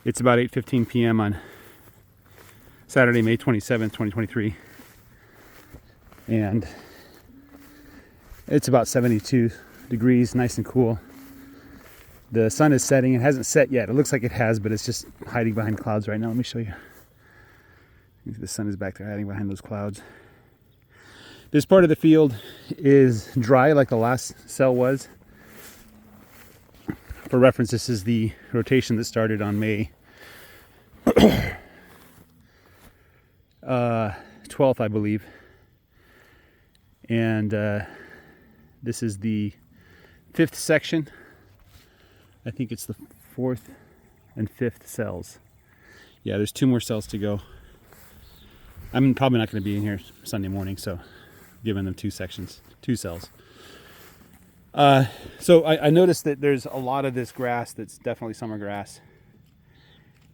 It's about 8:15 p.m. on Saturday, May 27th, 2023. And it's about 72 degrees, nice and cool. The sun is setting. It hasn't set yet. It looks like it has, but it's just hiding behind clouds right now. Let me show you. The sun is back there hiding behind those clouds. This part of the field is dry like the last cell was. For reference, this is the rotation that started on May 12th, I believe. And this is the 5th section. I think it's the 4th and 5th cells. Yeah, there's 2 more cells to go. I'm probably not going to be in here Sunday morning, so giving them 2 sections, 2 cells. So I noticed that there's a lot of this grass that's definitely summer grass.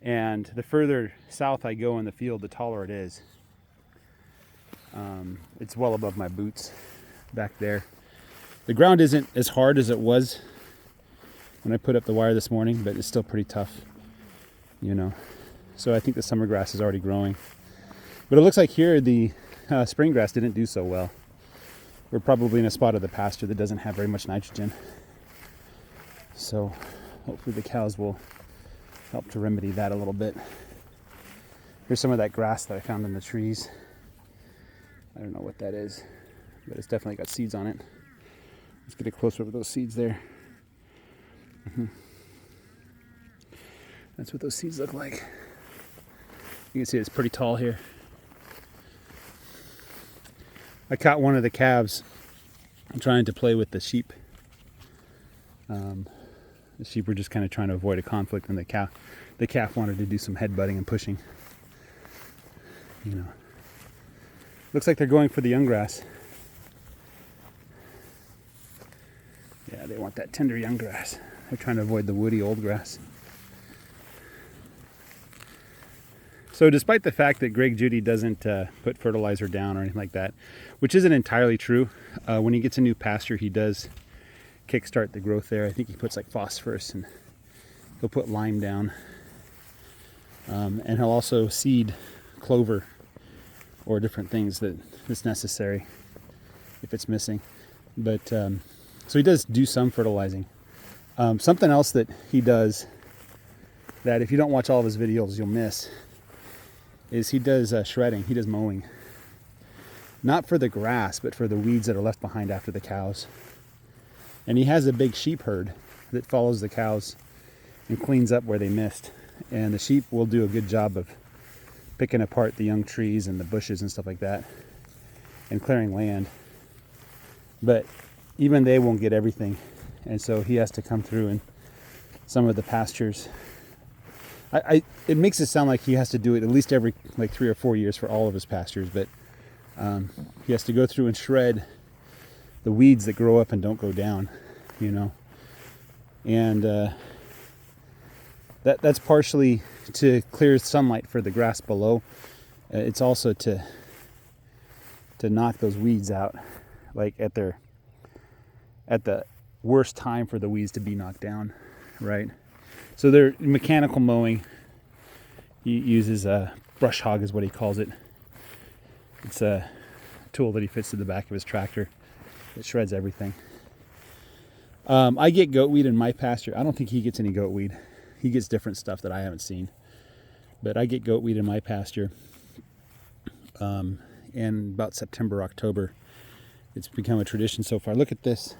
And the further south I go in the field, the taller it is. It's well above my boots back there. The ground isn't as hard as it was when I put up the wire this morning, but it's still pretty tough, you know. So I think the summer grass is already growing. But it looks like here the spring grass didn't do so well. We're probably in a spot of the pasture that doesn't have very much nitrogen. So hopefully the cows will help to remedy that a little bit. Here's some of that grass that I found in the trees. I don't know what that is, but it's definitely got seeds on it. Let's get a close look at those seeds there. That's what those seeds look like. You can see it's pretty tall here. I caught one of the calves trying to play with the sheep. The sheep were just kind of trying to avoid a conflict, and the calf wanted to do some headbutting and pushing. You know, looks like they're going for the young grass. Yeah, they want that tender young grass. They're trying to avoid the woody old grass. So despite the fact that Judy doesn't put fertilizer down or anything like that, which isn't entirely true, when he gets a new pasture, he does kickstart the growth there. I think he puts like phosphorus, and he'll put lime down. And he'll also seed clover or different things that's necessary if it's missing. But so he does do some fertilizing. Something else that he does that if you don't watch all of his videos you'll miss is he does shredding. He does mowing. Not for the grass, but for the weeds that are left behind after the cows. And he has a big sheep herd that follows the cows and cleans up where they missed. And the sheep will do a good job of picking apart the young trees and the bushes and stuff like that and clearing land. But even they won't get everything. And so he has to come through in some of the pastures. It makes it sound like he has to do it at least every like 3 or 4 years for all of his pastures, but he has to go through and shred the weeds that grow up and don't go down, you know. And that's partially to clear sunlight for the grass below. It's also to knock those weeds out, like at the worst time for the weeds to be knocked down, right? So they're mechanical mowing. He uses a brush hog is what he calls it. It's a tool that he fits to the back of his tractor. It shreds everything. I get goatweed in my pasture. I don't think he gets any goatweed. He gets different stuff that I haven't seen. But I get goatweed in my pasture. And about September, October, it's become a tradition so far. Look at this.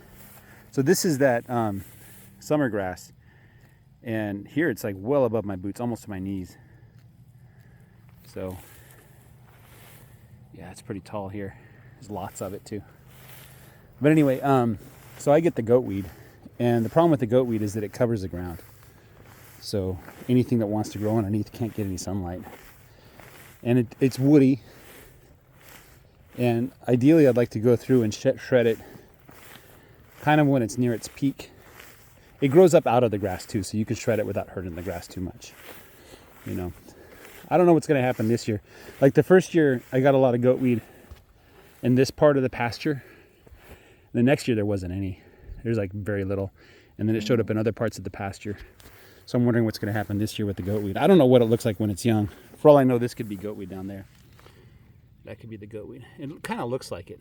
So this is that summer grass. And here it's like well above my boots, almost to my knees. So, yeah, it's pretty tall here. There's lots of it too. But anyway, so I get the goatweed. And the problem with the goatweed is that it covers the ground. So anything that wants to grow underneath can't get any sunlight. And it's woody. And ideally I'd like to go through and shred it kind of when it's near its peak. It grows up out of the grass too, so you can shred it without hurting the grass too much. You know, I don't know what's going to happen this year. Like the first year, I got a lot of goatweed in this part of the pasture. The next year, there wasn't any. There's like very little. And then it showed up in other parts of the pasture. So I'm wondering what's going to happen this year with the goatweed. I don't know what it looks like when it's young. For all I know, this could be goatweed down there. That could be the goatweed. It kind of looks like it.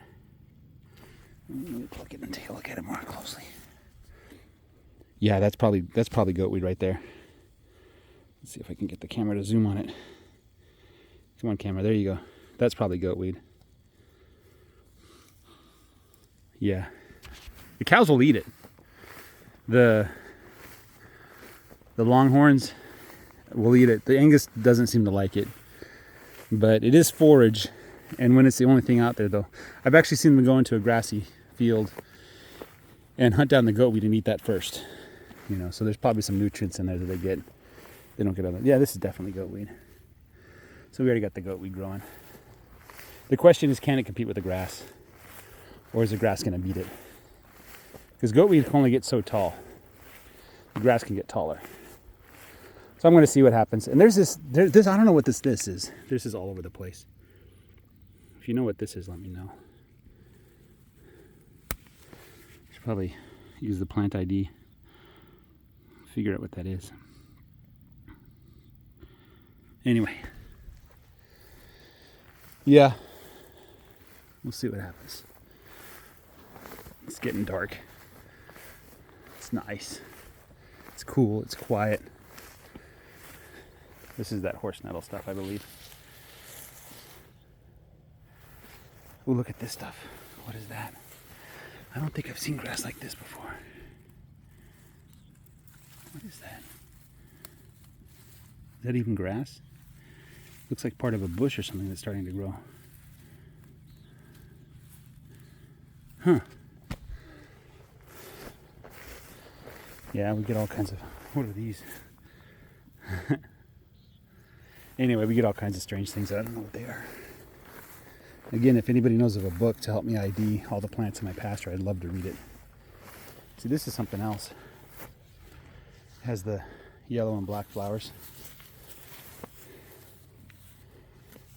Let me plug it and take a look at it more closely. Yeah, that's probably goatweed right there. Let's see if I can get the camera to zoom on it. Come on, camera. There you go. That's probably goatweed. Yeah. The cows will eat it. The Longhorns will eat it. The Angus doesn't seem to like it. But it is forage. And when it's the only thing out there, though. I've actually seen them go into a grassy field and hunt down the goatweed and eat that first. You know, so there's probably some nutrients in there that they get. They don't get other. Yeah, this is definitely goatweed. So we already got the goatweed growing. The question is, can it compete with the grass? Or is the grass going to beat it? Because goatweed can only get so tall. The grass can get taller. So I'm going to see what happens. And there's this, I don't know what this is. This is all over the place. If you know what this is, let me know. Should probably use the plant ID. Figure out what that is. Anyway. Yeah. We'll see what happens. It's getting dark. It's nice. It's cool. It's quiet. This is that horse nettle stuff, I believe. Oh, look at this stuff. What is that? I don't think I've seen grass like this before. What is that? Is that even grass? Looks like part of a bush or something that's starting to grow. Huh. Yeah, we get all kinds of... What are these? Anyway, we get all kinds of strange things. I don't know what they are. Again, if anybody knows of a book to help me ID all the plants in my pasture, I'd love to read it. See, this is something else. It has the yellow and black flowers.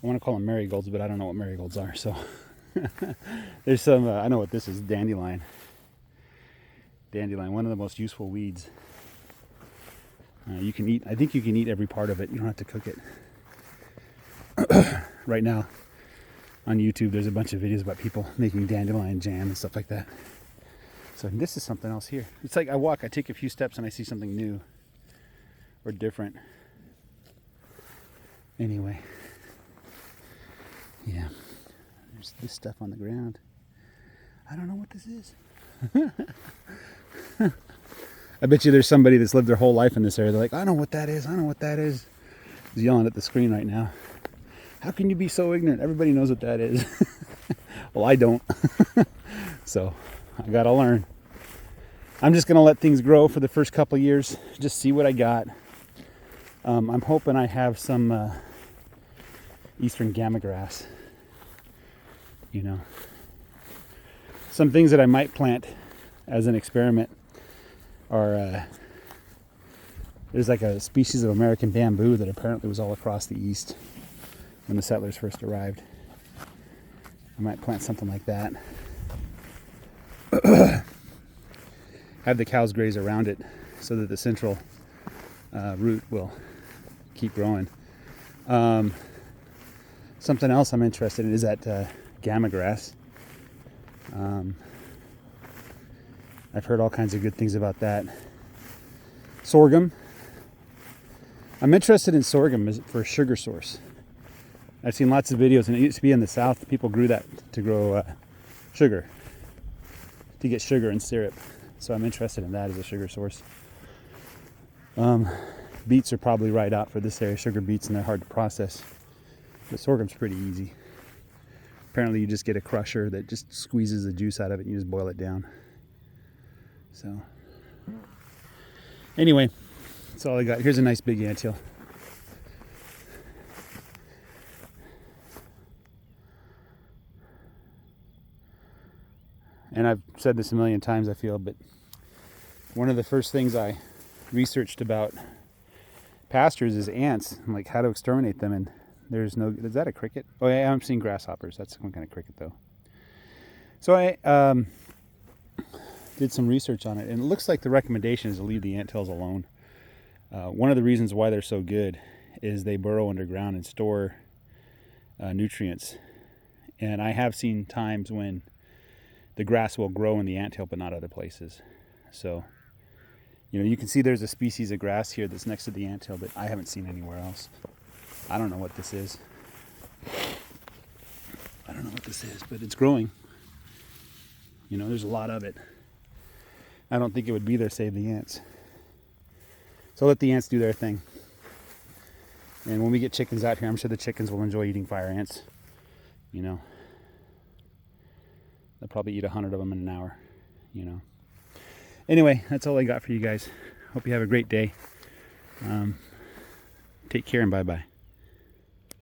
I want to call them marigolds, but I don't know what marigolds are, so... There's some, I know what this is, dandelion. Dandelion, one of the most useful weeds. You can eat, I think you can eat every part of it. You don't have to cook it. Right now, on YouTube, there's a bunch of videos about people making dandelion jam and stuff like that. So this is something else here. It's like I take a few steps and I see something new or different. Anyway. Yeah. There's this stuff on the ground. I don't know what this is. I bet you there's somebody that's lived their whole life in this area. They're like, I know what that is. I know what that is. He's yelling at the screen right now. How can you be so ignorant? Everybody knows what that is. Well, I don't. So I gotta learn. I'm just gonna let things grow for the first couple of years. Just see what I got. I'm hoping I have some eastern gamma grass. You know, some things that I might plant as an experiment are there's like a species of American bamboo that apparently was all across the east when the settlers first arrived. I might plant something like that. Have the cows graze around it so that the central root will keep growing. Something else I'm interested in is that gamma grass. I've heard all kinds of good things about that. Sorghum. I'm interested in sorghum for a sugar source. I've seen lots of videos, and it used to be in the South. People grew that to grow sugar, to get sugar and syrup. So I'm interested in that as a sugar source. Beets are probably right out for this area, sugar beets, and they're hard to process. But sorghum's pretty easy. Apparently you just get a crusher that just squeezes the juice out of it and you just boil it down. So, anyway, that's all I got. Here's a nice big anthill. And I've said this a million times, I feel, but one of the first things I researched about pastures is ants, and like how to exterminate them. And there's no, is that a cricket? Oh yeah, I'm seeing grasshoppers. That's some kind of cricket though. So I did some research on it, and it looks like the recommendation is to leave the anthills alone. One of the reasons why they're so good is they burrow underground and store nutrients. And I have seen times when the grass will grow in the anthill but not other places. So, you can see there's a species of grass here that's next to the anthill that I haven't seen anywhere else. I don't know what this is. But it's growing. There's a lot of it. I don't think it would be there save the ants. So let the ants do their thing. And when we get chickens out here, I'm sure the chickens will enjoy eating fire ants. They'll probably eat 100 of them in an hour. Anyway, that's all I got for you guys. Hope you have a great day. Take care and bye-bye.